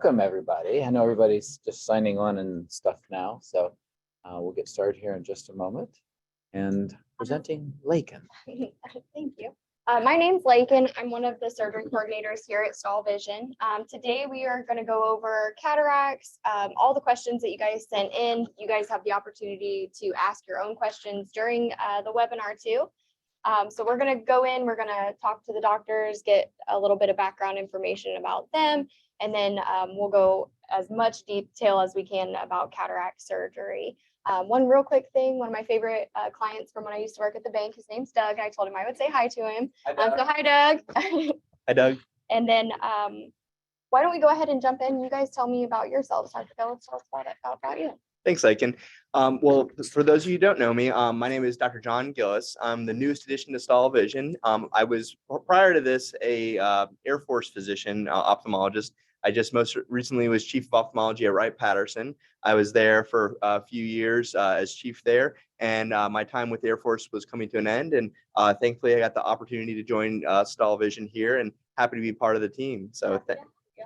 Welcome, everybody. I know everybody's just signing on and stuff now, so we'll get started here in just a moment. And presenting Lakin. Thank you. My name's Lakin. I'm one of the surgery coordinators here at Stahl Vision. Today we are going to go over cataracts, all the questions that you guys sent in. You guys have the opportunity to ask your own questions during the webinar too. So we're going to go in, we're going to talk to the doctors, get a little bit of background information about them, and then we'll go as much detail as we can about cataract surgery. One real quick thing, one of my favorite clients from when I used to work at the bank, his name's Doug, and I told him I would say hi to him. So hi, Doug. Hi, Doug. And then why don't we go ahead and jump in? You guys tell me about yourselves. Dr. Gillis, tell us about you. Thanks, Lakin. Well, for those of you who don't know me, my name is Dr. John Gillis. I'm the newest addition to Stahl Vision. I was, prior to this, a Air Force physician, ophthalmologist. I just most recently was chief of ophthalmology at Wright-Patterson. I was there for a few years as chief there, and my time with the Air Force was coming to an end. And thankfully, I got the opportunity to join Stahl Vision here, and happy to be part of the team. So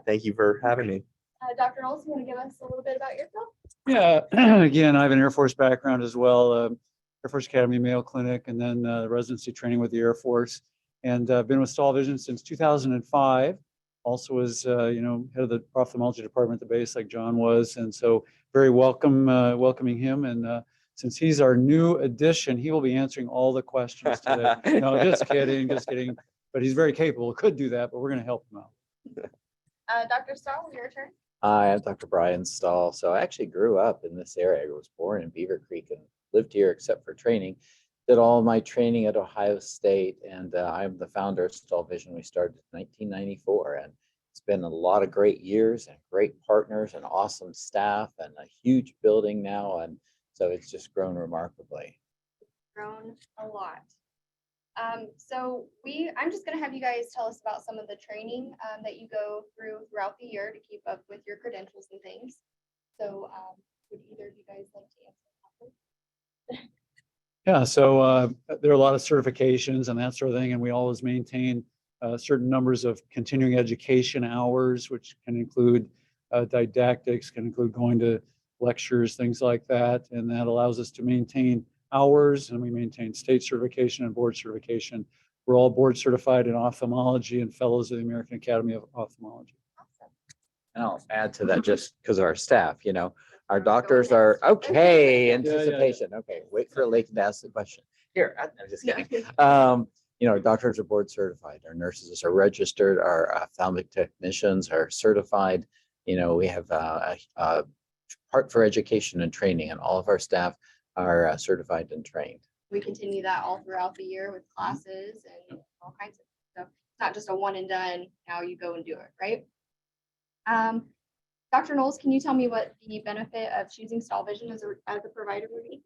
thank you for having me. Dr. Knowles, you want to give us a little bit about yourself? Yeah, again, I have an Air Force background as well, Air Force Academy Mayo Clinic, and then residency training with the Air Force. And I've been with Stahl Vision since 2005. Also was, head of the ophthalmology department at the base like John was. And so very welcoming him. And since he's our new addition, he will be answering all the questions today. No, just kidding. But he's very capable, could do that, but we're going to help him out. Dr. Stahl, your turn. Hi, I'm Dr. Brian Stahl. So I actually grew up in this area. I was born in Beaver Creek and lived here except for training. Did all my training at Ohio State, and I'm the founder of Stahl Vision. We started in 1994, and it's been a lot of great years and great partners and awesome staff and a huge building now, and so it's just grown remarkably. Grown a lot. So I'm just going to have you guys tell us about some of the training that you go throughout the year to keep up with your credentials and things. So would either of you guys like to answer? Yeah, so there are a lot of certifications and that sort of thing, and we always maintain certain numbers of continuing education hours, which can include didactics, can include going to lectures, things like that, and that allows us to maintain hours, and we maintain state certification and board certification. We're all board certified in ophthalmology and fellows of the American Academy of Ophthalmology. Awesome. And I'll add to that just because of our staff, our doctors are okay. Anticipation. Okay, wait for Lakin to ask the question. Here, I'm just kidding. Our doctors are board certified. Our nurses are registered. Our ophthalmic technicians are certified. We have a part for education and training, and all of our staff are certified and trained. We continue that all throughout the year with classes and all kinds of stuff. It's not just a one and done, now you go and do it, right? Dr. Knowles, can you tell me what the benefit of choosing Stahl Vision as a provider would be?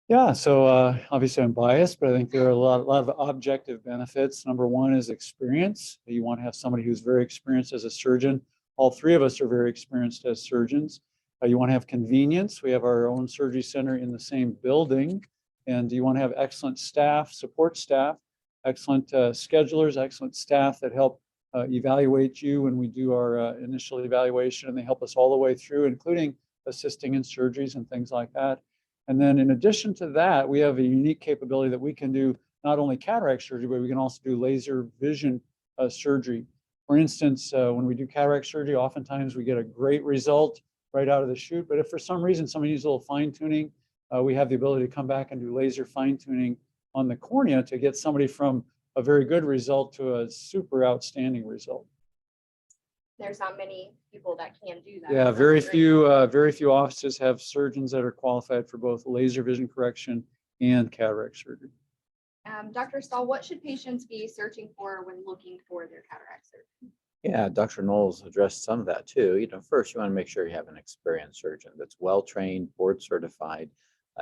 Yeah, so obviously I'm biased, but I think there are a lot of objective benefits. Number one is experience. You want to have somebody who's very experienced as a surgeon. All three of us are very experienced as surgeons. You want to have convenience. We have our own surgery center in the same building, and you want to have excellent staff, support staff, excellent schedulers, excellent staff that help evaluate you when we do our initial evaluation, and they help us all the way through, including assisting in surgeries and things like that. And then in addition to that, we have a unique capability that we can do not only cataract surgery, but we can also do laser vision surgery. For instance, when we do cataract surgery, oftentimes we get a great result right out of the chute. But if for some reason somebody needs a little fine tuning, we have the ability to come back and do laser fine tuning on the cornea to get somebody from a very good result to a super outstanding result. There's not many people that can do that. Yeah, very few offices have surgeons that are qualified for both laser vision correction and cataract surgery. Dr. Stahl, what should patients be searching for when looking for their cataract surgery? Yeah, Dr. Knowles addressed some of that too. First you want to make sure you have an experienced surgeon that's well-trained, board certified,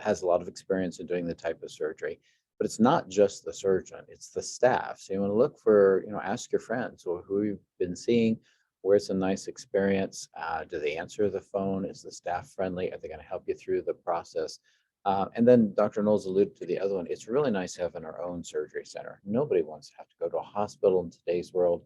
has a lot of experience in doing the type of surgery. But it's not just the surgeon, it's the staff. So you want to look for, ask your friends or who you've been seeing, where's a nice experience, do they answer the phone, is the staff friendly, are they going to help you through the process? And then Dr. Knowles alluded to the other one. It's really nice having our own surgery center. Nobody wants to have to go to a hospital in today's world.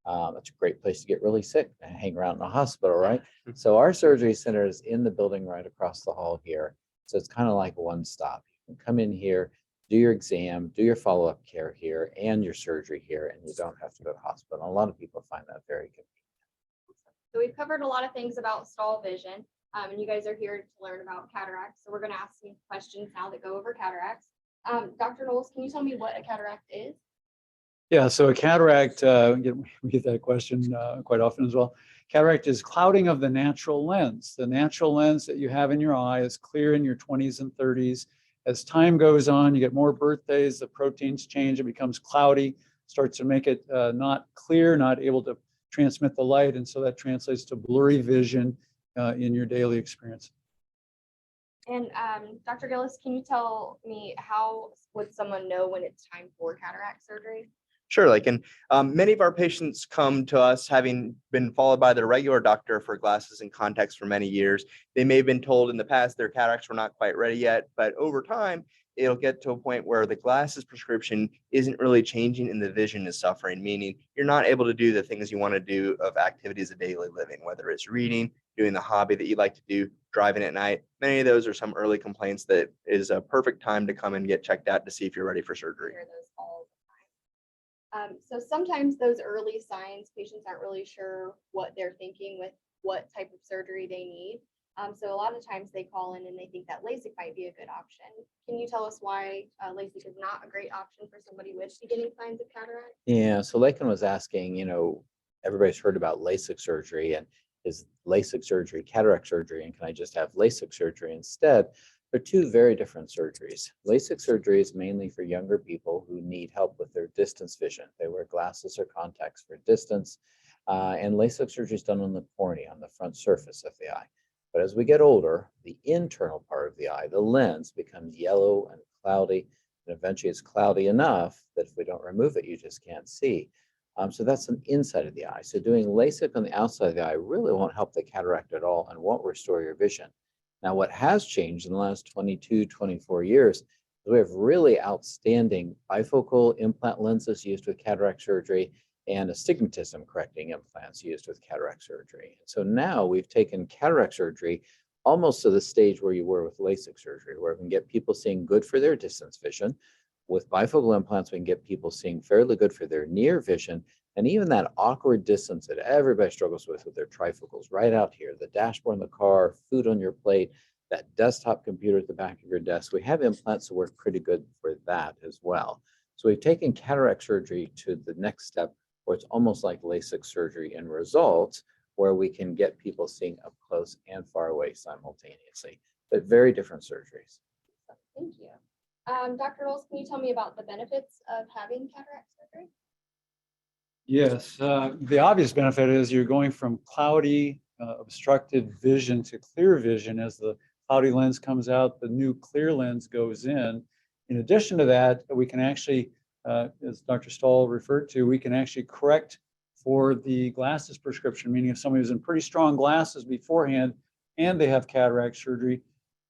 It's a great place to get really sick and hang around in a hospital, right? So our surgery center is in the building right across the hall here. So it's kind of like one stop. You can come in here, do your exam, do your follow-up care here and your surgery here, and you don't have to go to the hospital. A lot of people find that very convenient. So we've covered a lot of things about Stahl vision, and you guys are here to learn about cataracts. So we're going to ask some questions now that go over cataracts. Dr. Knowles, can you tell me what a cataract is? Yeah, so a cataract, we get that question quite often as well. Cataract is clouding of the natural lens. The natural lens that you have in your eye is clear in your 20s and 30s. As time goes on, you get more birthdays, the proteins change, it becomes cloudy, starts to make it not clear, not able to transmit the light, and so that translates to blurry vision in your daily experience. And Dr. Gillis, can you tell me how would someone know when it's time for cataract surgery? Sure, many of our patients come to us having been followed by their regular doctor for glasses and contacts for many years. They may have been told in the past their cataracts were not quite ready yet, but over time, it'll get to a point where the glasses prescription isn't really changing and the vision is suffering, meaning you're not able to do the things you want to do of activities of daily living, whether it's reading, doing the hobby that you like to do, driving at night. Many of those are some early complaints that is a perfect time to come and get checked out to see if you're ready for surgery. So sometimes those early signs, patients aren't really sure what they're thinking with what type of surgery they need. So a lot of times they call in and they think that LASIK might be a good option. Can you tell us why LASIK is not a great option for somebody with beginning signs of cataract? Yeah, so Lakin was asking, everybody's heard about LASIK surgery, and is LASIK surgery cataract surgery, and can I just have LASIK surgery instead? They're two very different surgeries. LASIK surgery is mainly for younger people who need help with their distance vision. They wear glasses or contacts for distance, and LASIK surgery is done on the cornea, on the front surface of the eye. But as we get older, the internal part of the eye, the lens, becomes yellow and cloudy, and eventually it's cloudy enough that if we don't remove it, you just can't see. So that's an inside of the eye. So doing LASIK on the outside of the eye really won't help the cataract at all and won't restore your vision. Now, what has changed in the last 22, 24 years is we have really outstanding bifocal implant lenses used with cataract surgery and astigmatism correcting implants used with cataract surgery. So now we've taken cataract surgery almost to the stage where you were with LASIK surgery, where we can get people seeing good for their distance vision. With bifocal implants, we can get people seeing fairly good for their near vision, and even that awkward distance that everybody struggles with their trifocals right out here, the dashboard in the car, food on your plate, that desktop computer at the back of your desk. We have implants that work pretty good for that as well. So we've taken cataract surgery to the next step where it's almost like LASIK surgery in results, where we can get people seeing up close and far away simultaneously, but very different surgeries. Thank you. Dr. Knowles, can you tell me about the benefits of having cataract surgery? Yes, the obvious benefit is you're going from cloudy, obstructed vision to clear vision. As the cloudy lens comes out, the new clear lens goes in. In addition to that, we can actually, as Dr. Stahl referred to, we can actually correct for the glasses prescription, meaning if somebody was in pretty strong glasses beforehand and they have cataract surgery,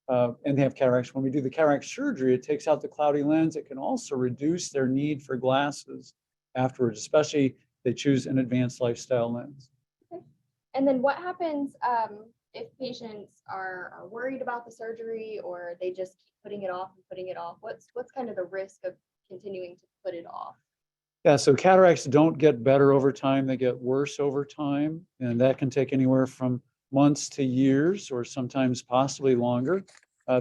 and they have cataracts, when we do the cataract surgery, it takes out the cloudy lens. It can also reduce their need for glasses afterwards, especially if they choose an advanced lifestyle lens. Okay. And then what happens if patients are worried about the surgery, or they just keep putting it off and putting it off? What's kind of the risk of continuing to put it off? Yeah, so cataracts don't get better over time, they get worse over time, and that can take anywhere from months to years, or sometimes possibly longer.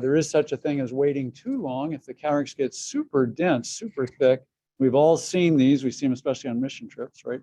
There is such a thing as waiting too long. If the cataracts get super dense, super thick, we've all seen these. We see them especially on mission trips, right?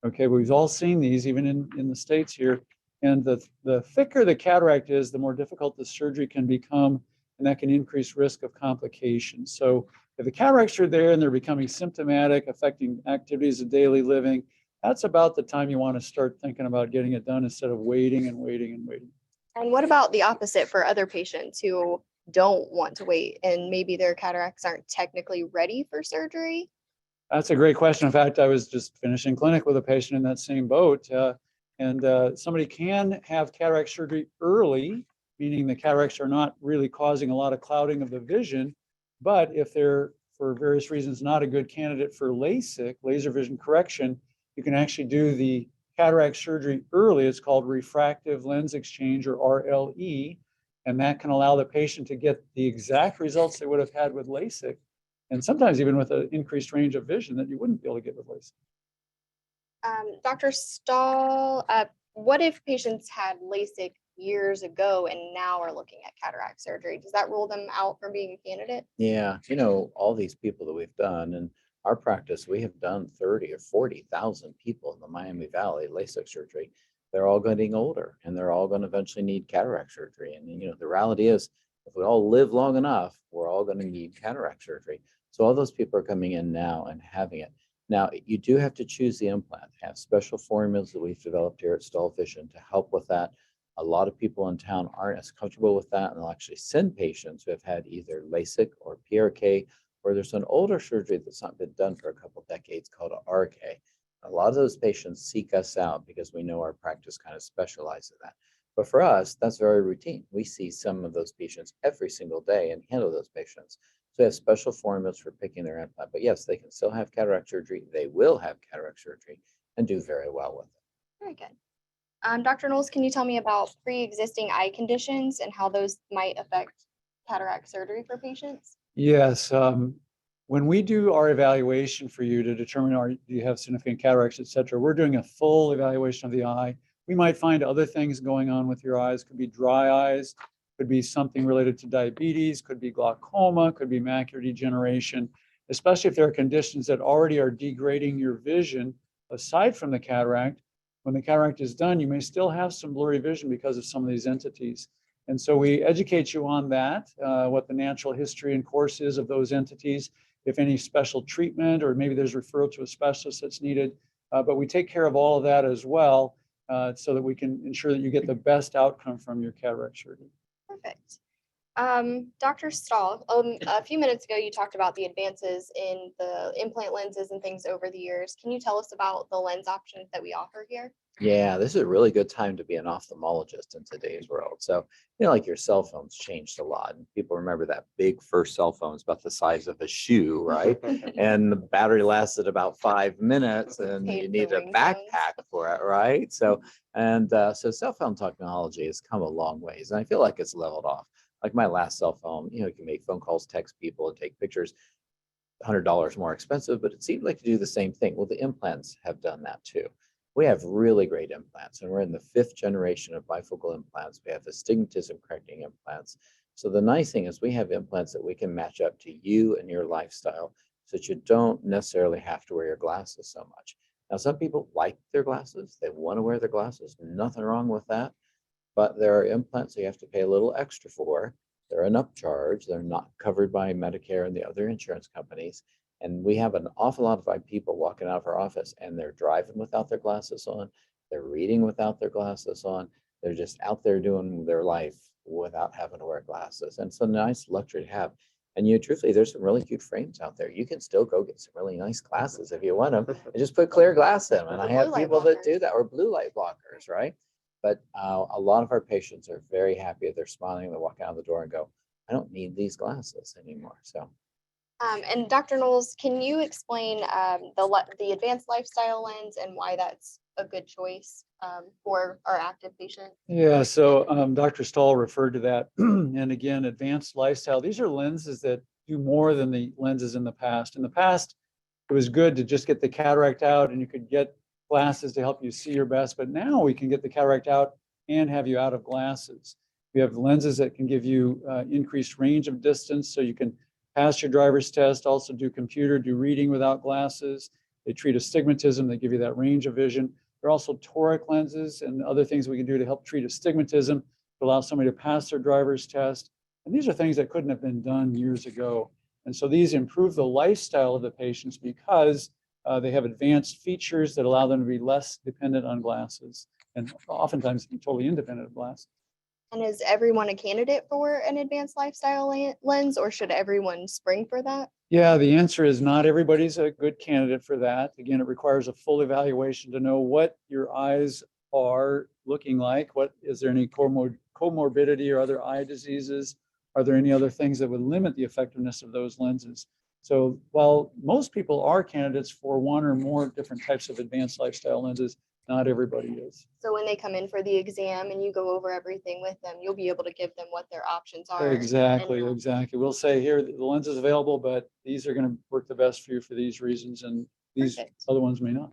Okay, but we've all seen these even in the States here. And the thicker the cataract is, the more difficult the surgery can become, and that can increase risk of complications. So if the cataracts are there and they're becoming symptomatic, affecting activities of daily living, that's about the time you want to start thinking about getting it done instead of waiting and waiting and waiting. And what about the opposite for other patients who don't want to wait and maybe their cataracts aren't technically ready for surgery? That's a great question. In fact, I was just finishing clinic with a patient in that same boat. Somebody can have cataract surgery early, meaning the cataracts are not really causing a lot of clouding of the vision. But if they're, for various reasons, not a good candidate for LASIK, laser vision correction, you can actually do the cataract surgery early. It's called refractive lens exchange, or RLE. And that can allow the patient to get the exact results they would have had with LASIK, and sometimes even with an increased range of vision that you wouldn't be able to get with LASIK. Dr. Stahl, what if patients had LASIK years ago and now are looking at cataract surgery? Does that rule them out from being a candidate? Yeah, all these people that we've done in our practice, we have done 30 or 40,000 people in the Miami Valley LASIK surgery. They're all getting older and they're all going to eventually need cataract surgery. And, the reality is, if we all live long enough, we're all going to need cataract surgery. So all those people are coming in now and having it. Now, you do have to choose the implant. We have special formulas that we've developed here at Stahl Vision to help with that. A lot of people in town aren't as comfortable with that, and they'll actually send patients who have had either LASIK or PRK, or there's an older surgery that's not been done for a couple decades called a RK. A lot of those patients seek us out because we know our practice kind of specializes in that. But for us, that's very routine. We see some of those patients every single day and handle those patients. So we have special formulas for picking their implant. But yes, they can still have cataract surgery. They will have cataract surgery and do very well with it. Very good. Dr. Knowles, can you tell me about pre-existing eye conditions and how those might affect cataract surgery for patients? Yes. When we do our evaluation for you to determine do you have significant cataracts, et cetera, we're doing a full evaluation of the eye. We might find other things going on with your eyes. Could be dry eyes, could be something related to diabetes, could be glaucoma, could be macular degeneration, especially if there are conditions that already are degrading your vision aside from the cataract. When the cataract is done, you may still have some blurry vision because of some of these entities. And so we educate you on that, what the natural history and course is of those entities, if any special treatment, or maybe there's referral to a specialist that's needed. But we take care of all of that as well, so that we can ensure that you get the best outcome from your cataract surgery. Perfect. Dr. Stahl, a few minutes ago, you talked about the advances in the implant lenses and things over the years. Can you tell us about the lens options that we offer here? Yeah, this is a really good time to be an ophthalmologist in today's world. So, like your cell phones changed a lot. And people remember that big first cell phone is about the size of a shoe, right? And the battery lasted about 5 minutes and you Hate need the a ringtones. backpack for it, right? So, so cell phone technology has come a long ways. And I feel like it's leveled off. Like my last cell phone, you can make phone calls, text people, and take pictures. $100 more expensive, but it seemed like to do the same thing. Well, the implants have done that too. We have really great implants, and we're in the 5th generation of bifocal implants. We have astigmatism correcting implants. So the nice thing is we have implants that we can match up to you and your lifestyle so that you don't necessarily have to wear your glasses so much. Now, some people like their glasses. They want to wear their glasses. Nothing wrong with that. But there are implants that you have to pay a little extra for. They're an upcharge. They're not covered by Medicare and the other insurance companies. And we have an awful lot of people walking out of our office and they're driving without their glasses on. They're reading without their glasses on. They're just out there doing their life without having to wear glasses. And it's a nice luxury to have. And truthfully, there's some really cute frames out there. You can still go get some really nice glasses if you want them and just put clear glass in them. And I have Blue light people that blockers. do that, or blue light blockers, right? But a lot of our patients are very happy. They're smiling. They walk out of the door and go, I don't need these glasses anymore. So. And Dr. Knowles, can you explain the advanced lifestyle lens and why that's a good choice for our active patients? Yeah, so Dr. Stahl referred to that. And again, advanced lifestyle, these are lenses that do more than the lenses in the past. In the past, it was good to just get the cataract out and you could get glasses to help you see your best. But now we can get the cataract out and have you out of glasses. We have lenses that can give you increased range of distance so you can pass your driver's test, also do reading without glasses. They treat astigmatism, they give you that range of vision. There are also toric lenses and other things we can do to help treat astigmatism, to allow somebody to pass their driver's test. And these are things that couldn't have been done years ago. And so these improve the lifestyle of the patients because they have advanced features that allow them to be less dependent on glasses and oftentimes totally independent of glasses. And is everyone a candidate for an advanced lifestyle lens, or should everyone spring for that? Yeah, the answer is not everybody's a good candidate for that. Again, it requires a full evaluation to know what your eyes are looking like. Is there any comorbidity or other eye diseases? Are there any other things that would limit the effectiveness of those lenses? So while most people are candidates for one or more different types of advanced lifestyle lenses, not everybody is. So when they come in for the exam and you go over everything with them, you'll be able to give them what their options are. Exactly, and, exactly. We'll say here, the lens is available, but these are going to work the best for you for these reasons, and these Perfect. other ones may not.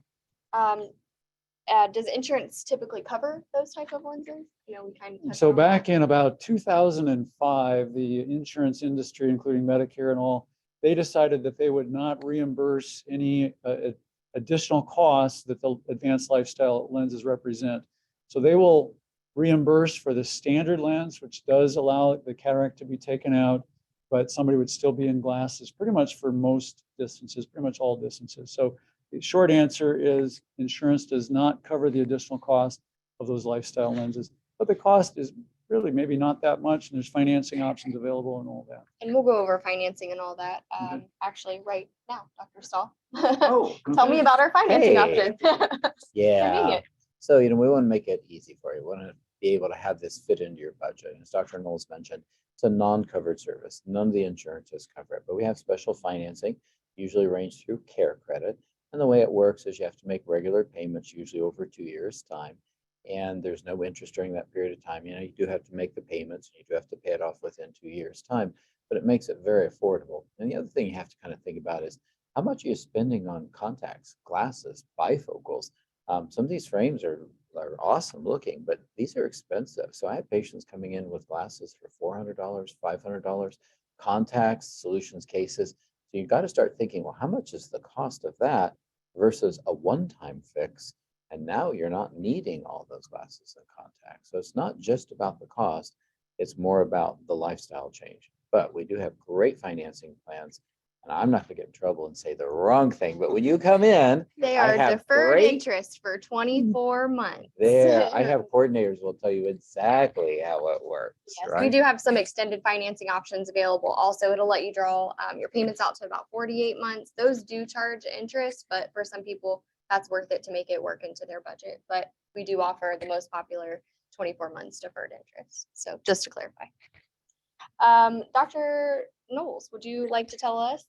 Does insurance typically cover those type of lenses? You know, we kind of. So back in about 2005, the insurance industry, including Medicare and all, they decided that they would not reimburse any additional costs that the advanced lifestyle lenses represent. So they will reimburse for the standard lens, which does allow the cataract to be taken out, but somebody would still be in glasses pretty much for most distances, pretty much all distances. So the short answer is insurance does not cover the additional cost of those lifestyle lenses, but the cost is really maybe not that much, and there's financing options available and all that. And we'll go over financing and all that, Okay. actually right now, Dr. Stahl. Oh, Tell me about our financing Hey. options. Yeah. Convenient. So, we want to make it easy for you. We want to be able to have this fit into your budget. As Dr. Knowles mentioned, it's a non-covered service. None of the insurances cover it, but we have special financing, usually arranged through Care Credit. And the way it works is you have to make regular payments, usually over 2 years' time. And there's no interest during that period of time. You do have to make the payments, and you do have to pay it off within 2 years' time, but it makes it very affordable. And the other thing you have to kind of think about is how much are you spending on contacts, glasses, bifocals? Some of these frames are awesome looking, but these are expensive. So I have patients coming in with glasses for $400, $500, contacts, solutions cases. So you've got to start thinking, well, how much is the cost of that versus a one-time fix? And now you're not needing all those glasses and contacts. So it's not just about the cost, it's more about the lifestyle change. But we do have great financing plans. And I'm not gonna get in trouble and say the wrong thing, but when you come in, They I are have deferred great- interest for 24 months. I have coordinators who will tell you exactly how it works, Yes, we right? do have some extended financing options available. Also, it'll let you draw your payments out to about 48 months. Those do charge interest, but for some people, that's worth it to make it work into their budget. But we do offer the most popular 24 months deferred interest. So just to clarify. Dr. Knowles, would you like to tell us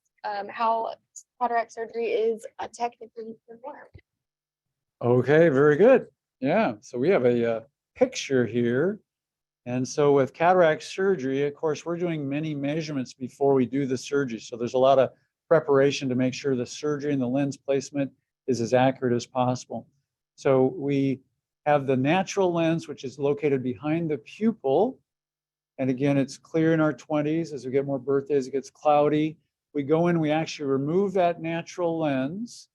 how cataract surgery is technically performed? Okay, very good. Yeah, so we have a picture here. And so with cataract surgery, of course, we're doing many measurements before we do the surgery. So there's a lot of preparation to make sure the surgery and the lens placement is as accurate as possible. So we have the natural lens, which is located behind the pupil. And again, it's clear in our 20s. As we get more birthdays, it gets cloudy. We go in, we actually remove that natural lens,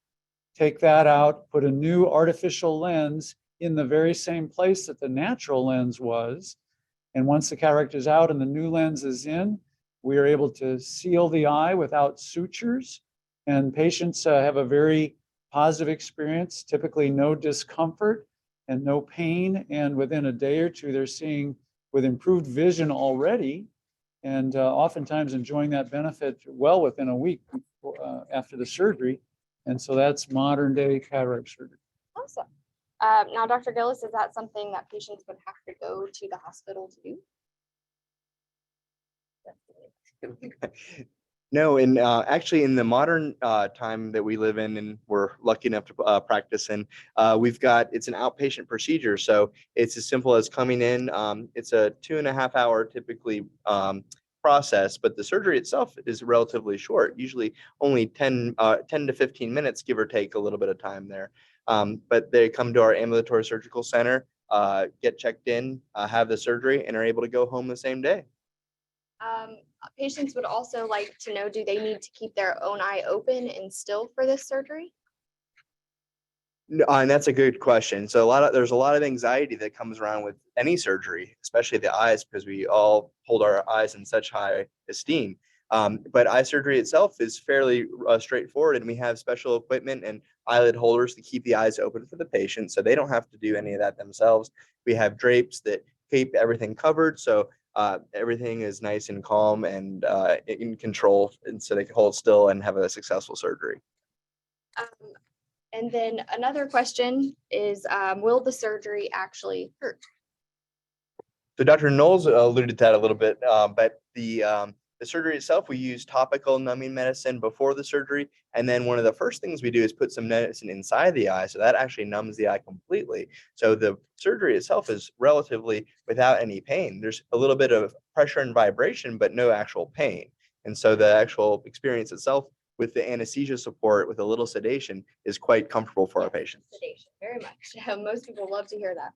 take that out, put a new artificial lens in the very same place that the natural lens was. And once the cataract is out and the new lens is in, we are able to seal the eye without sutures. And patients have a very positive experience, typically no discomfort and no pain. And within a day or two, they're seeing with improved vision already, and oftentimes enjoying that benefit well within a week after the surgery. And so that's modern day cataract surgery. Awesome. Now, Dr. Gillis, is that something that patients would have to go to the hospital to do? No, and actually in the modern time that we live in and we're lucky enough to practice in, it's an outpatient procedure. So it's as simple as coming in. It's a 2.5 hour typically process, but the surgery itself is relatively short, usually only 10 to 15 minutes, give or take a little bit of time there. But they come to our ambulatory surgical center, get checked in, have the surgery, and are able to go home the same day. Patients would also like to know, do they need to keep their own eye open and still for this surgery? No, and that's a good question. So there's a lot of anxiety that comes around with any surgery, especially the eyes, because we all hold our eyes in such high esteem. But eye surgery itself is fairly straightforward, and we have special equipment and eyelid holders to keep the eyes open for the patient, so they don't have to do any of that themselves. We have drapes that keep everything covered, so everything is nice and calm and in control, and so they can hold still and have a successful surgery. And then another question is, will the surgery actually hurt? So Dr. Knowles alluded to that a little bit, but the The surgery itself, we use topical numbing medicine before the surgery. And then one of the first things we do is put some medicine inside the eye. So that actually numbs the eye completely. So the surgery itself is relatively without any pain. There's a little bit of pressure and vibration, but no actual pain. And so the actual experience itself with the anesthesia support with a little sedation is quite comfortable for our patients. Sedation, very much. Most people love to hear that.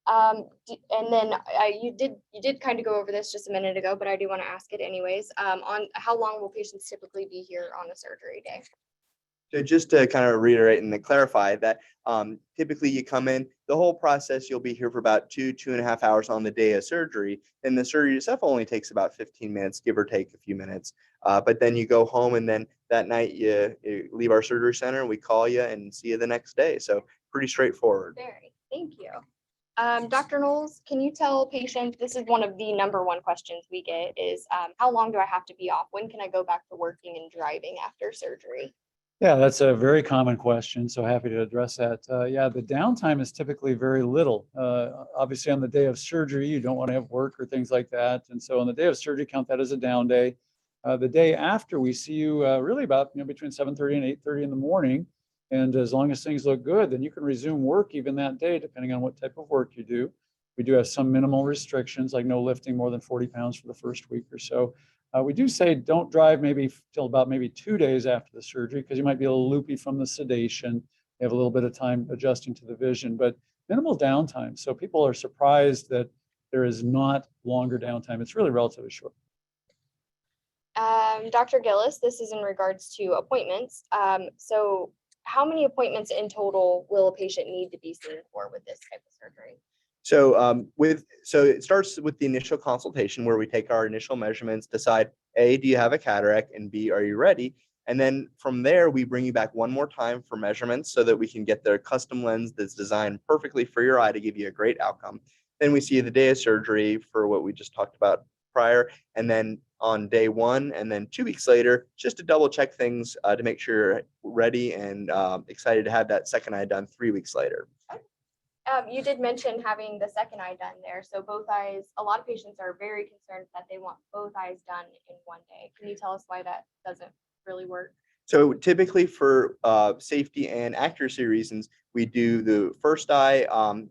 And then you did kind of go over this just a minute ago, but I do want to ask it anyways. On how long will patients typically be here on a surgery day? So just to kind of reiterate and to clarify that typically you come in, the whole process, you'll be here for about 2.5 hours on the day of surgery. And the surgery itself only takes about 15 minutes, give or take a few minutes. But then you go home and then that night you leave our surgery center, we call you and see you the next day. So pretty straightforward. Very, thank you. Dr. Knowles, can you tell patients, this is one of the #1 questions we get is, how long do I have to be off? When can I go back to working and driving after surgery? Yeah, that's a very common question. So happy to address that. Yeah, the downtime is typically very little. Obviously, on the day of surgery, you don't want to have work or things like that. And so on the day of surgery, count that as a down day. The day after, we see you really about between 7:30 and 8:30 in the morning. And as long as things look good, then you can resume work even that day, depending on what type of work you do. We do have some minimal restrictions, like no lifting more than 40 pounds for the first week or so. We do say don't drive maybe till about maybe 2 days after the surgery because you might be a little loopy from the sedation. You have a little bit of time adjusting to the vision, but minimal downtime. So people are surprised that there is not longer downtime. It's really relatively short. Dr. Gillis, this is in regards to appointments. So how many appointments in total will a patient need to be seen for with this type of surgery? So it starts with the initial consultation where we take our initial measurements, decide A, do you have a cataract, and B, are you ready? And then from there, we bring you back one more time for measurements so that we can get their custom lens that's designed perfectly for your eye to give you a great outcome. Then we see you the day of surgery for what we just talked about prior, and then on day 1, and then 2 weeks later, just to double check things to make sure you're ready and excited to have that second eye done 3 weeks later. You did mention having the second eye done there. So both eyes, a lot of patients are very concerned that they want both eyes done in one day. Can you tell us why that doesn't really work? So typically for safety and accuracy reasons, we do the first eye on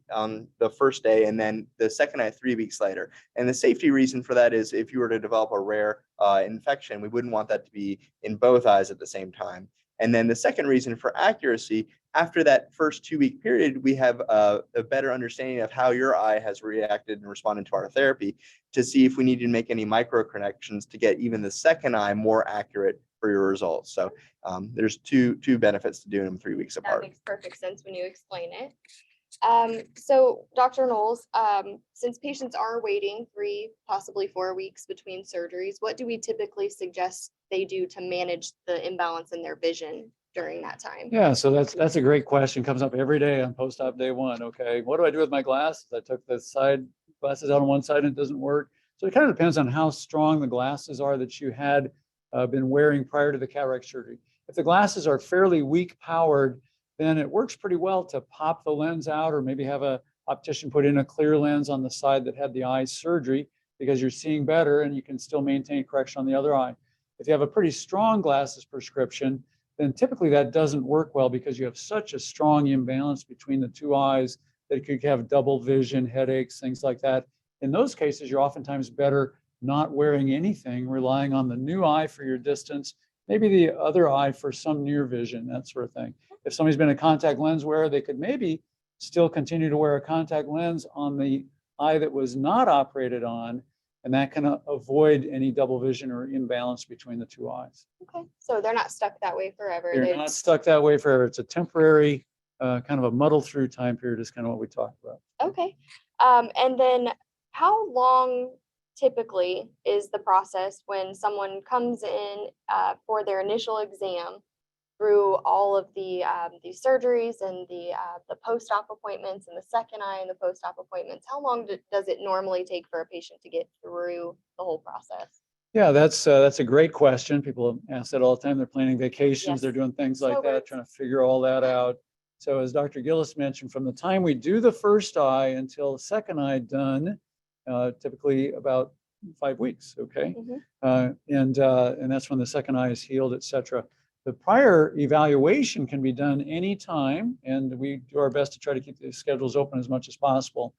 the first day and then the second eye 3 weeks later. And the safety reason for that is if you were to develop a rare infection, we wouldn't want that to be in both eyes at the same time. And then the second reason for accuracy, after that first 2-week period, we have a better understanding of how your eye has reacted and responded to our therapy to see if we need to make any micro connections to get even the second eye more accurate for your results. So there's two benefits to doing them 3 weeks apart. That makes perfect sense when you explain it. So Dr. Knowles, since patients are waiting 3, possibly 4 weeks between surgeries, what do we typically suggest they do to manage the imbalance in their vision during that time? Yeah, so that's a great question. Comes up every day on post-op day 1. Okay, what do I do with my glasses? I took the side glasses out on one side and it doesn't work. So it kind of depends on how strong the glasses are that you had been wearing prior to the cataract surgery. If the glasses are fairly weak powered, then it works pretty well to pop the lens out or maybe have a optician put in a clear lens on the side that had the eye surgery because you're seeing better and you can still maintain correction on the other eye. If you have a pretty strong glasses prescription, then typically that doesn't work well because you have such a strong imbalance between the two eyes that it could have double vision, headaches, things like that. In those cases, you're oftentimes better not wearing anything, relying on the new eye for your distance, maybe the other eye for some near vision, that sort of thing. If somebody's been a contact lens wearer, they could maybe still continue to wear a contact lens on the eye that was not operated on, and that can avoid any double vision or imbalance between the two eyes. Okay, so they're not stuck that way forever. They're not stuck that way forever. It's a temporary kind of a muddle through time period is kind of what we talked about. Okay, and then how long typically is the process when someone comes in for their initial exam through all of the these surgeries and the post-op appointments and the second eye and the post-op appointments? How long does it normally take for a patient to get through the whole process? Yeah, that's a great question. People ask that all the time. They're planning vacations, Yes. they're doing things like Snowbirds. that, trying to figure all that out. So as Dr. Gillis mentioned, from the time we do the first eye until the second eye done, typically about 5 weeks, okay? Mhm. And that's when the second eye is healed, et cetera. The prior evaluation can be done anytime, and we do our best to try to keep the schedules open as much as possible.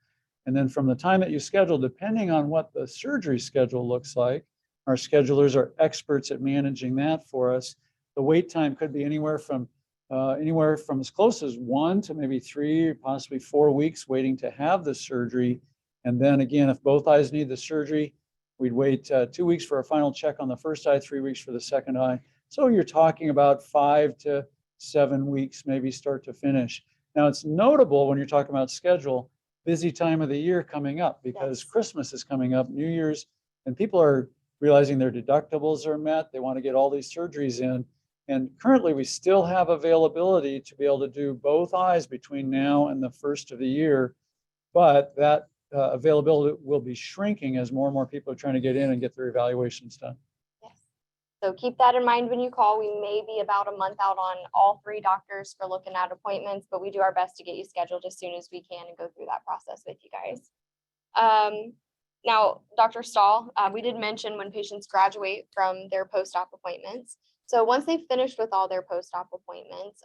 And then from the time that you schedule, depending on what the surgery schedule looks like, our schedulers are experts at managing that for us. The wait time could be anywhere from as close as 1 to maybe 3, possibly 4 weeks waiting to have the surgery. And then again, if both eyes need the surgery, we'd wait 2 weeks for a final check on the first eye, 3 weeks for the second eye. So you're talking about 5 to 7 weeks, maybe start to finish. Now it's notable when you're talking about schedule, busy time of the year coming up because Yes. Christmas is coming up, New Year's, and people are realizing their deductibles are met. They want to get all these surgeries in. And currently we still have availability to be able to do both eyes between now and the first of the year. But that availability will be shrinking as more and more people are trying to get in and get their evaluations done. Yes. So keep that in mind when you call. We may be about a month out on all 3 doctors for looking at appointments, but we do our best to get you scheduled as soon as we can and go through that process with you guys. Now, Dr. Stahl, we did mention when patients graduate from their post-op appointments. So once they've finished with all their post-op appointments,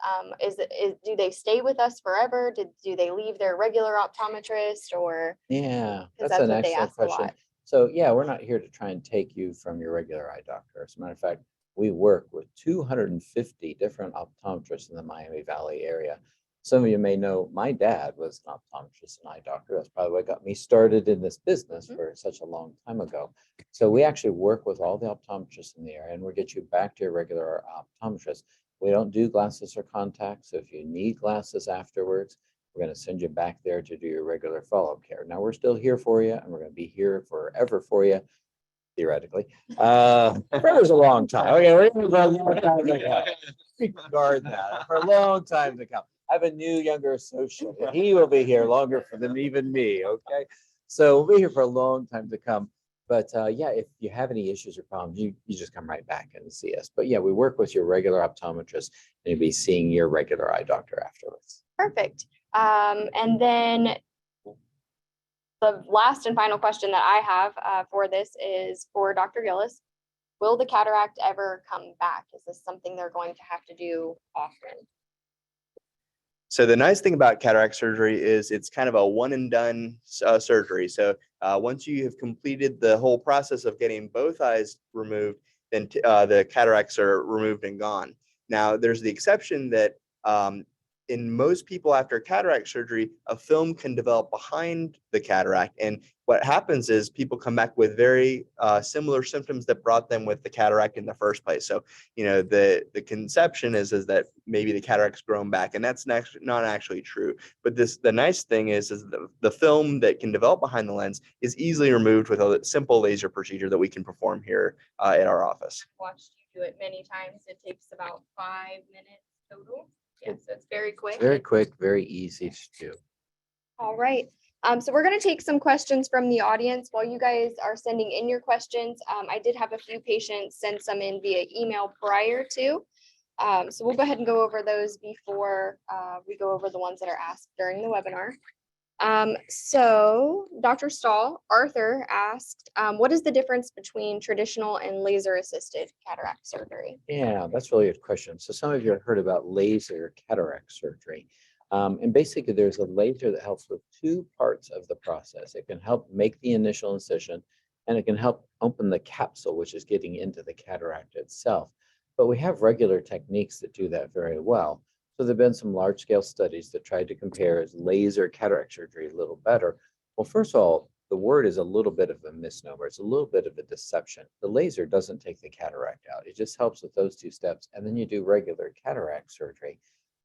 do they stay with us forever? Do they leave their regular optometrist or? Yeah, 'Cause that's that's an what they excellent ask a question. lot. So yeah, we're not here to try and take you from your regular eye doctor. As a matter of fact, we work with 250 different optometrists in the Miami Valley area. Some of you may know my dad was an optometrist and eye doctor. That's probably what got me started in this business Mhm. for such a long time ago. So we actually work with all the optometrists in the area and we'll get you back to your regular optometrist. We don't do glasses or contacts. So if you need glasses afterwards, we're going to send you back there to do your regular follow-up care. Now we're still here for you and we're going to be here forever for you, theoretically. Forever's a long time. Okay, we're going to go a long time to come. Guard that for a long time to come. I have a new younger associate and he will be here longer than even me. Okay. So we'll be here for a long time to come. But yeah, if you have any issues or problems, you just come right back and see us. But yeah, we work with your regular optometrist and you'll be seeing your regular eye doctor afterwards. Perfect. And then the last and final question that I have for this is for Dr. Gillis. Will the cataract ever come back? Is this something they're going to have to do often? So the nice thing about cataract surgery is it's kind of a one and done surgery. So once you have completed the whole process of getting both eyes removed, then the cataracts are removed and gone. Now, there's the exception that in most people after cataract surgery, a film can develop behind the cataract. And what happens is people come back with very similar symptoms that brought them with the cataract in the first place. So, you know, the conception is that maybe the cataract's grown back, and that's not actually true. But the nice thing is the film that can develop behind the lens is easily removed with a simple laser procedure that we can perform here at our office. I've watched you do it many times. It takes about 5 minutes total. Yeah, so it's very quick. Very quick, very easy to do. All right. So we're going to take some questions from the audience while you guys are sending in your questions. I did have a few patients send some in via email prior to. So we'll go ahead and go over those before we go over the ones that are asked during the webinar. So Dr. Stahl, Arthur asked, what is the difference between traditional and laser assisted cataract surgery? Yeah, that's really a good question. So some of you have heard about laser cataract surgery. And basically there's a laser that helps with 2 parts of the process. It can help make the initial incision and it can help open the capsule, which is getting into the cataract itself. But we have regular techniques that do that very well. So there've been some large scale studies that tried to compare laser cataract surgery a little better. Well, first of all, the word is a little bit of a misnomer. It's a little bit of a deception. The laser doesn't take the cataract out. It just helps with those 2 steps. And then you do regular cataract surgery.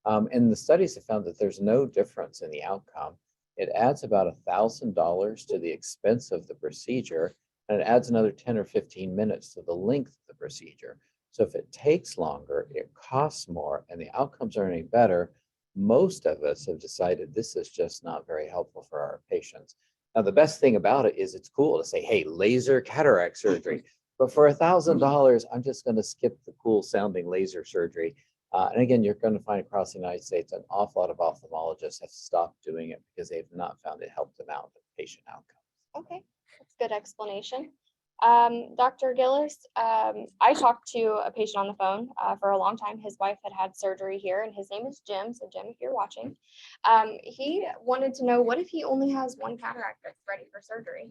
And the studies have found that there's no difference in the outcome. It adds about $1,000 to the expense of the procedure, and it adds another 10 or 15 minutes to the length of the procedure. So if it takes longer, it costs more, and the outcomes are any better, most of us have decided this is just not very helpful for our patients. Now, the best thing about it is it's cool to say, hey, laser cataract surgery. But for $1,000, I'm just going to skip the cool sounding laser surgery. And again, you're going to find across the United States an awful lot of ophthalmologists have stopped doing it because they've not found it helped them out with patient outcomes. Okay, that's a good explanation. Dr. Gillis, I talked to a patient on the phone for a long time. His wife had had surgery here, and his name is Jim. So, Jim, if you're watching, he wanted to know, what if he only has one cataract that's ready for surgery?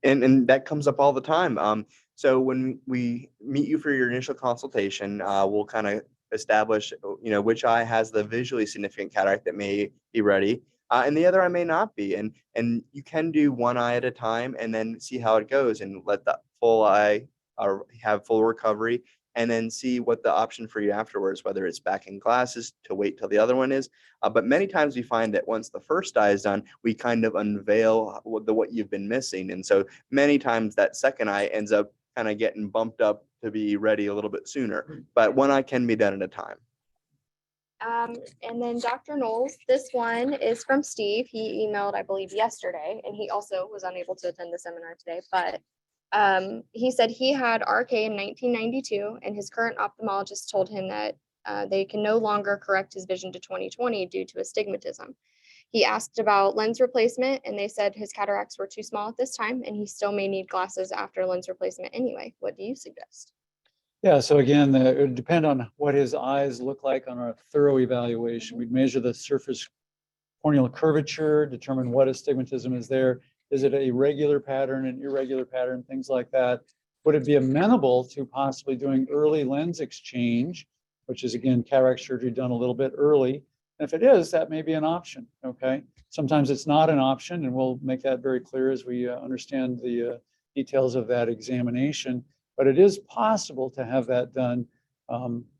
And that comes up all the time. So when we meet you for your initial consultation, we'll kind of establish, which eye has the visually significant cataract that may be ready, and the other eye may not be. And you can do one eye at a time and then see how it goes and let the full eye have full recovery, and then see what the option for you afterwards, whether it's back in glasses to wait till the other one is. But many times we find that once the first eye is done, we kind of unveil what you've been missing. And so many times that second eye ends up kind of getting bumped up to be ready a little bit sooner. But one eye can be done at a time. And then Dr. Knowles, this one is from Steve. He emailed, I believe, yesterday, and he also was unable to attend the seminar today, but he said he had RK in 1992, and his current ophthalmologist told him that they can no longer correct his vision to 20/20 due to astigmatism. He asked about lens replacement, and they said his cataracts were too small at this time, and he still may need glasses after lens replacement anyway. What do you suggest? Yeah, so again, it would depend on what his eyes look like on a thorough evaluation. We'd measure the surface corneal curvature, determine what astigmatism is there. Is it a regular pattern, an irregular pattern, things like that? Would it be amenable to possibly doing early lens exchange, which is again, cataract surgery done a little bit early? And if it is, that may be an option, okay? Sometimes it's not an option, and we'll make that very clear as we understand the details of that examination. But it is possible to have that done.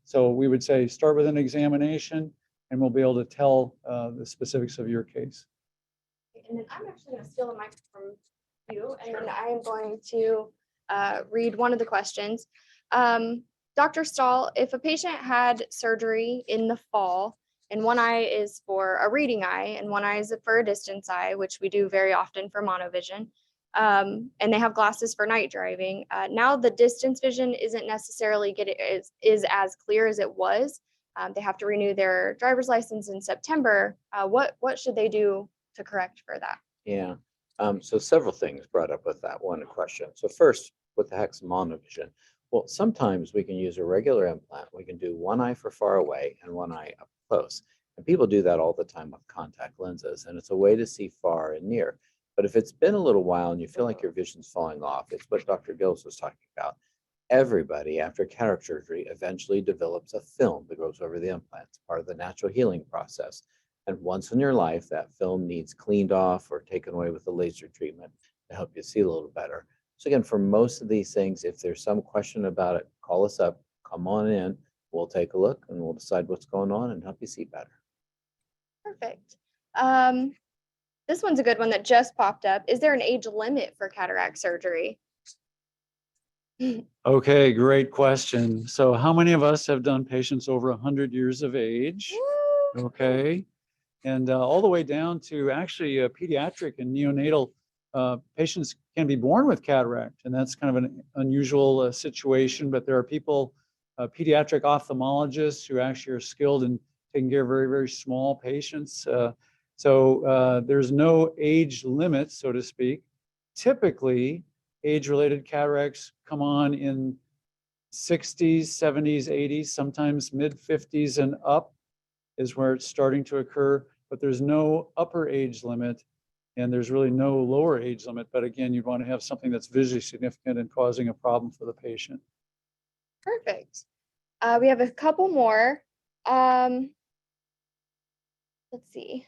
So we would say start with an examination, and we'll be able to tell the specifics of your case. And then I'm actually going to steal a mic from you, and then I am going to read one of the questions. Dr. Stahl, if a patient had surgery in the fall, and one eye is for a reading eye, and one eye is for a distance eye, which we do very often for monovision, and they have glasses for night driving. Now the distance vision isn't necessarily is as clear as it was. They have to renew their driver's license in September. What should they do to correct for that? Yeah. So several things brought up with that one question. So first, what the heck's monovision? Well, sometimes we can use a regular implant. We can do one eye for far away and one eye up close. And people do that all the time with contact lenses, and it's a way to see far and near. But if it's been a little while and you feel like your vision's falling off, it's what Dr. Gillis was talking about. Everybody after cataract surgery eventually develops a film that goes over the implant. It's part of the natural healing process. And once in your life, that film needs cleaned off or taken away with a laser treatment to help you see a little better. So again, for most of these things, if there's some question about it, call us up, come on in, we'll take a look and we'll decide what's going on and help you see better. Perfect. This one's a good one that just popped up. Is there an age limit for cataract surgery? Okay, great question. So how many of us have done patients over 100 years of age? Okay. And all the way down to actually pediatric and neonatal patients can be born with cataract. And that's kind of an unusual situation, but there are people, pediatric ophthalmologists who actually are skilled in taking care of very, very small patients. So there's no age limit, so to speak. Typically, age-related cataracts come on in 60s, 70s, 80s, sometimes mid-50s and up is where it's starting to occur, but there's no upper age limit and there's really no lower age limit. But again, you'd want to have something that's visually significant and causing a problem for the patient. Perfect. We have a couple more. Let's see.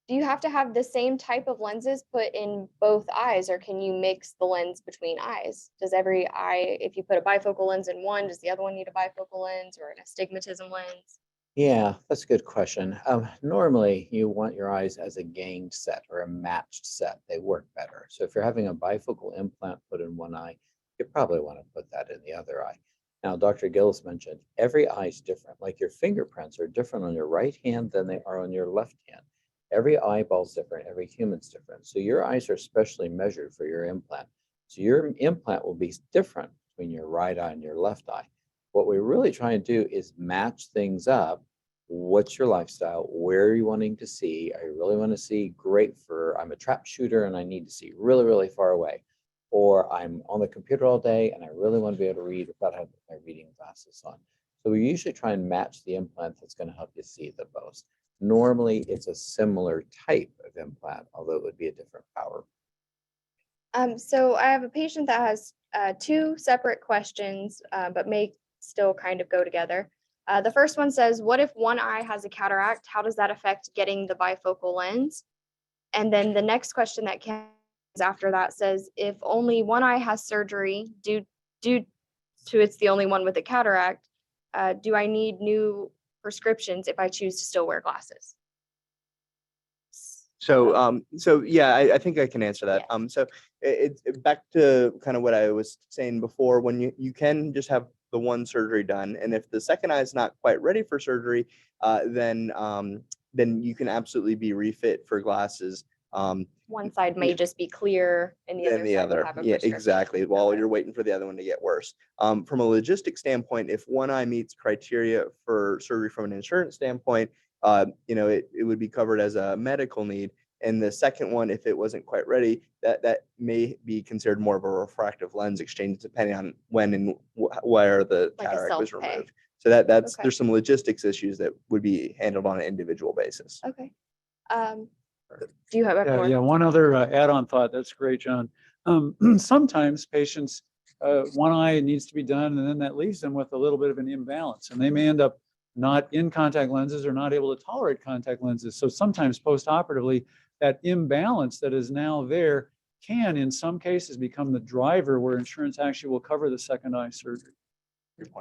Do you have to have the same type of lenses put in both eyes, or can you mix the lens between eyes? Does every eye, if you put a bifocal lens in one, does the other one need a bifocal lens or an astigmatism lens? Yeah, that's a good question. Normally, you want your eyes as a ganged set or a matched set. They work better. So if you're having a bifocal implant put in one eye, you probably want to put that in the other eye. Now, Dr. Gillis mentioned every eye is different. Like your fingerprints are different on your right hand than they are on your left hand. Every eyeball's different. Every human's different. So your eyes are specially measured for your implant. So your implant will be different between your right eye and your left eye. What we're really trying to do is match things up. What's your lifestyle? Where are you wanting to see? Are you really want to see? Great for, I'm a trap shooter and I need to see really, really far away. or I'm on the computer all day and I really want to be able to read without having my reading glasses on. So we usually try and match the implant that's going to help you see the most. Normally, it's a similar type of implant, although it would be a different power. So I have a patient that has two separate questions, but may still kind of go together. The first one says, what if one eye has a cataract? How does that affect getting the bifocal lens? And then the next question that comes after that says, if only one eye has surgery due to it's the only one with a cataract, do I need new prescriptions if I choose to still wear glasses? So yeah, I think I can answer that. So it's back to kind of what I was saying before, when you can just have the one surgery done, and if the second eye is not quite ready for surgery, then you can absolutely be refit for glasses. One side may just be clear and the Than other the side other. will have a Yeah, prescription. exactly. While Okay. you're waiting for the other one to get worse. From a logistic standpoint, if one eye meets criteria for surgery from an insurance standpoint, it would be covered as a medical need. And the second one, if it wasn't quite ready, that may be considered more of a refractive lens exchange, depending on when and where the Like a cataract was self-pay. removed. So that's Okay. there's some logistics issues that would be handled on an individual basis. Okay. Do you have Yeah, more? yeah. One other add-on thought. That's great, John. Sometimes patients, one eye needs to be done, and then that leaves them with a little bit of an imbalance, and they may end up not in contact lenses or not able to tolerate contact lenses. So sometimes post-operatively, that imbalance that is now there can, in some cases, become the driver where insurance actually will cover the second eye surgery.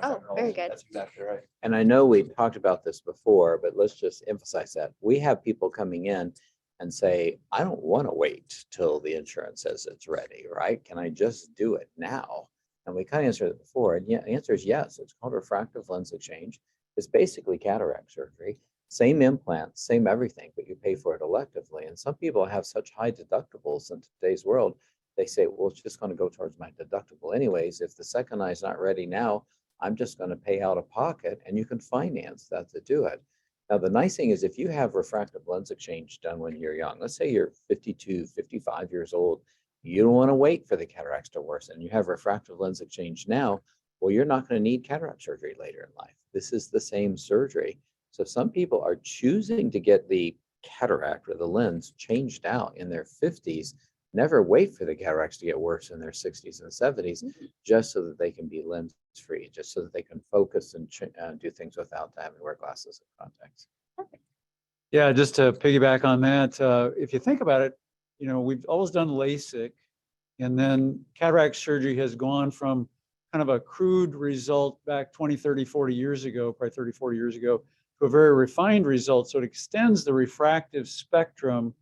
Oh, very good. That's exactly right. And I know we talked about this before, but let's just emphasize that. We have people coming in and say, I don't want to wait till the insurance says it's ready, right? Can I just do it now? And we kind of answered it before. And yeah, the answer is yes. It's called refractive lens exchange. It's basically cataract surgery. Same implant, same everything, but you pay for it electively. And some people have such high deductibles in today's world, they say, well, it's just going to go towards my deductible anyways. If the second eye is not ready now, I'm just going to pay out of pocket, and you can finance that to do it. Now, the nice thing is if you have refractive lens exchange done when you're young, let's say you're 52, 55 years old, you don't want to wait for the cataracts to worsen. You have refractive lens exchange now, well, you're not going to need cataract surgery later in life. This is the same surgery. So some people are choosing to get the cataract or the lens changed out in their 50s, never wait for the cataracts to get worse in their 60s and 70s, just so that they can be lens free, just so that they can focus and do things without having to wear glasses and contacts. Yeah, just to piggyback on that, if you think about it, we've always done LASIK, and then cataract surgery has gone from kind of a crude result back 20, 30, 40 years ago, probably 30, 40 years ago, to a very refined result. So it extends the refractive spectrum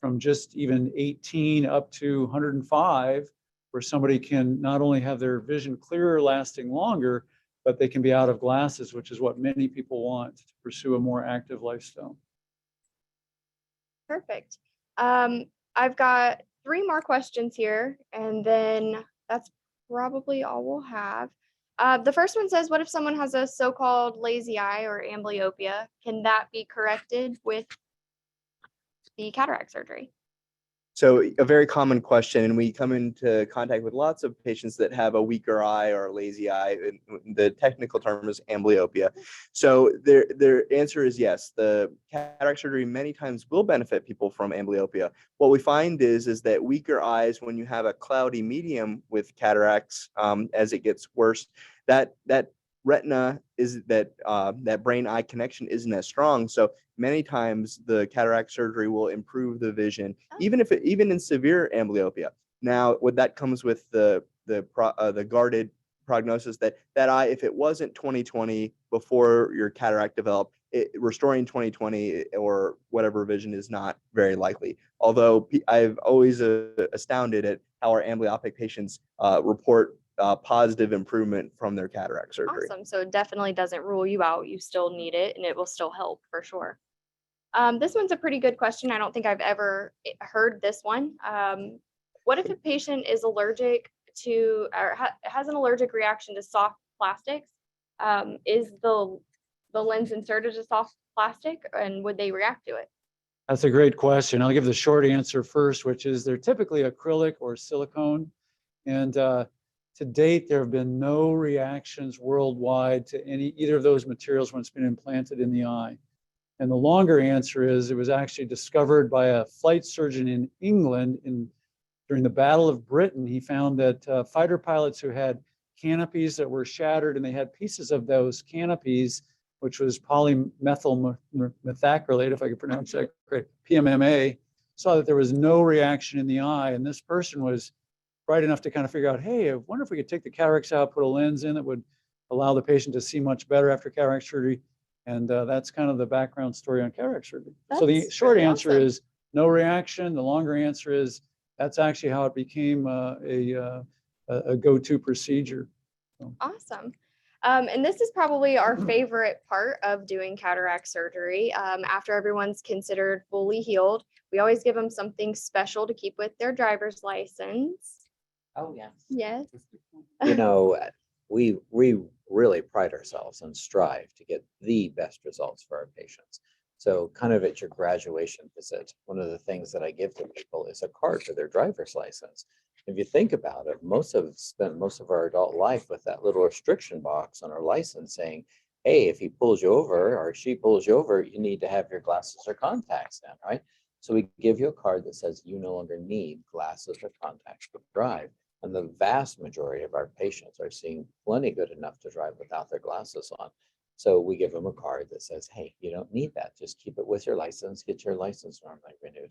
from just even 18 up to 105, where somebody can not only have their vision clearer, lasting longer, but they can be out of glasses, which is what many people want to pursue a more active lifestyle. Perfect. I've got 3 more questions here, and then that's probably all we'll have. The first one says, what if someone has a so-called lazy eye or amblyopia? Can that be corrected with the cataract surgery? So a very common question, and we come into contact with lots of patients that have a weaker eye or a lazy eye. And the technical term is amblyopia. So their answer is yes. The cataract surgery many times will benefit people from amblyopia. What we find is that weaker eyes, when you have a cloudy medium with cataracts, as it gets worse, that retina is that brain-eye connection isn't as strong. So many times the cataract surgery will improve the vision, even in severe amblyopia. Now, what that comes with the guarded prognosis that eye, if it wasn't 20/20 before your cataract developed, restoring 20/20 or whatever vision is not very likely. Although I've always astounded at how our amblyopic patients report positive improvement from their cataract surgery. Awesome. So it definitely doesn't rule you out. You still need it, and it will still help for sure. This one's a pretty good question. I don't think I've ever heard this one. What if a patient is allergic to or has an allergic reaction to soft plastics? Is the lens inserted as soft plastic, and would they react to it? That's a great question. I'll give the short answer first, which is they're typically acrylic or silicone. And to date, there have been no reactions worldwide to either of those materials when it's been implanted in the eye. And the longer answer is it was actually discovered by a flight surgeon in England during the Battle of Britain. He found that fighter pilots who had canopies that were shattered and they had pieces of those canopies, which was polymethyl methacrylate, if I could pronounce that correct, PMMA, saw that there was no reaction in the eye. And this person was bright enough to kind of figure out, hey, I wonder if we could take the cataracts out, put a lens in that would allow the patient to see much better after cataract surgery. And that's kind of the background story on cataract surgery. So the That's short really answer awesome. is no reaction. The longer answer is that's actually how it became a go-to procedure. Awesome. And this is probably our favorite part of doing cataract surgery. After everyone's considered fully healed, we always give them something special to keep with their driver's license. Oh, yes. Yes. You know, we really pride ourselves and strive to get the best results for our patients. So kind of at your graduation visit, one of the things that I give to people is a card for their driver's license. If you think about it, most of us spent most of our adult life with that little restriction box on our license saying, hey, if he pulls you over or she pulls you over, you need to have your glasses or contacts in, right? So we give you a card that says you no longer need glasses or contacts to drive. And the vast majority of our patients are seeing plenty good enough to drive without their glasses on. So we give them a card that says, hey, you don't need that. Just keep it with your license, get your license normally renewed.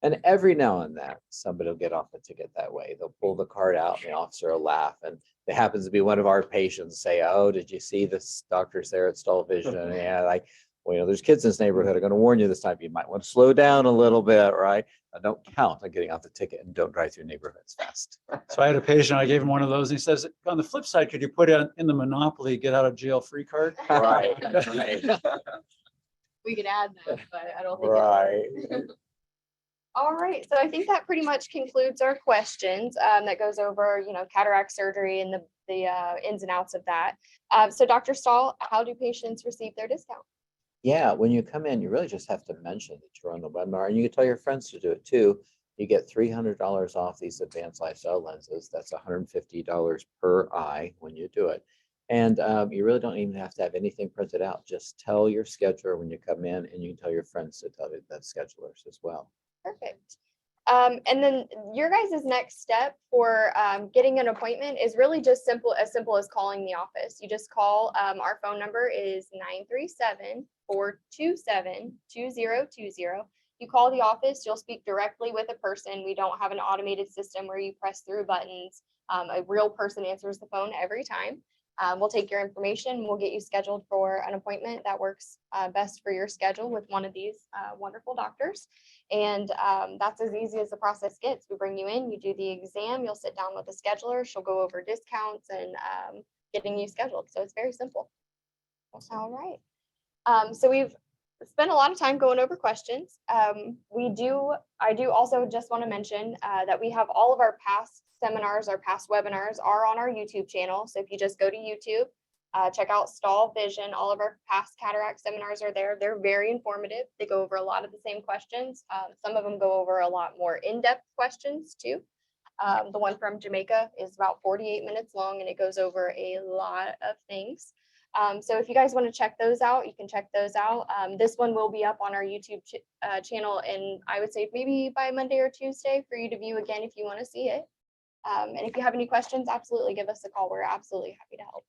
And every now and then, somebody will get off a ticket that way. They'll pull the card out and the officer will laugh. And it happens to be one of our patients say, oh, did you see this doctor's there at Stahl Vision? And yeah, like, well, you know, there's kids in this neighborhood. I'm going to warn you this time. You might want to slow down a little bit, right? Don't count on getting off the ticket and don't drive through neighborhoods fast. So I had a patient, I gave him one of those. And he says, on the flip side, could you put it in the Monopoly get out of jail free card? Right. We could add that, but I don't think. Right. All right, so I think that pretty much concludes our questions. That goes over, cataract surgery and the ins and outs of that. So Dr. Stahl, how do patients receive their discount? Yeah, when you come in, you really just have to mention that you're on the webinar, and you can tell your friends to do it too. You get $300 off these advanced lifestyle lenses. That's $150 per eye when you do it. And you really don't even have to have anything printed out. Just tell your scheduler when you come in, and you can tell your friends to tell the schedulers as well. Perfect. And then your guys' next step for getting an appointment is really just simple as calling the office. You just call, our phone number is 937-427-2020. You call the office, you'll speak directly with a person. We don't have an automated system where you press through buttons. A real person answers the phone every time. We'll take your information. We'll get you scheduled for an appointment that works best for your schedule with one of these wonderful doctors. And that's as easy as the process gets. We bring you in, you do the exam, you'll sit down with the scheduler. She'll go over discounts and getting you scheduled. So it's very simple. All right. So we've spent a lot of time going over questions. I do also just want to mention that we have all of our past seminars, our past webinars are on our YouTube channel. So if you just go to YouTube, check out Stahl Vision, all of our past cataract seminars are there. They're very informative. They go over a lot of the same questions. Some of them go over a lot more in-depth questions too. The one from Jamaica is about 48 minutes long and it goes over a lot of things. So if you guys want to check those out, you can check those out. This one will be up on our YouTube channel, and I would say maybe by Monday or Tuesday for you to view again if you want to see it. And if you have any questions, absolutely give us a call. We're absolutely happy to help.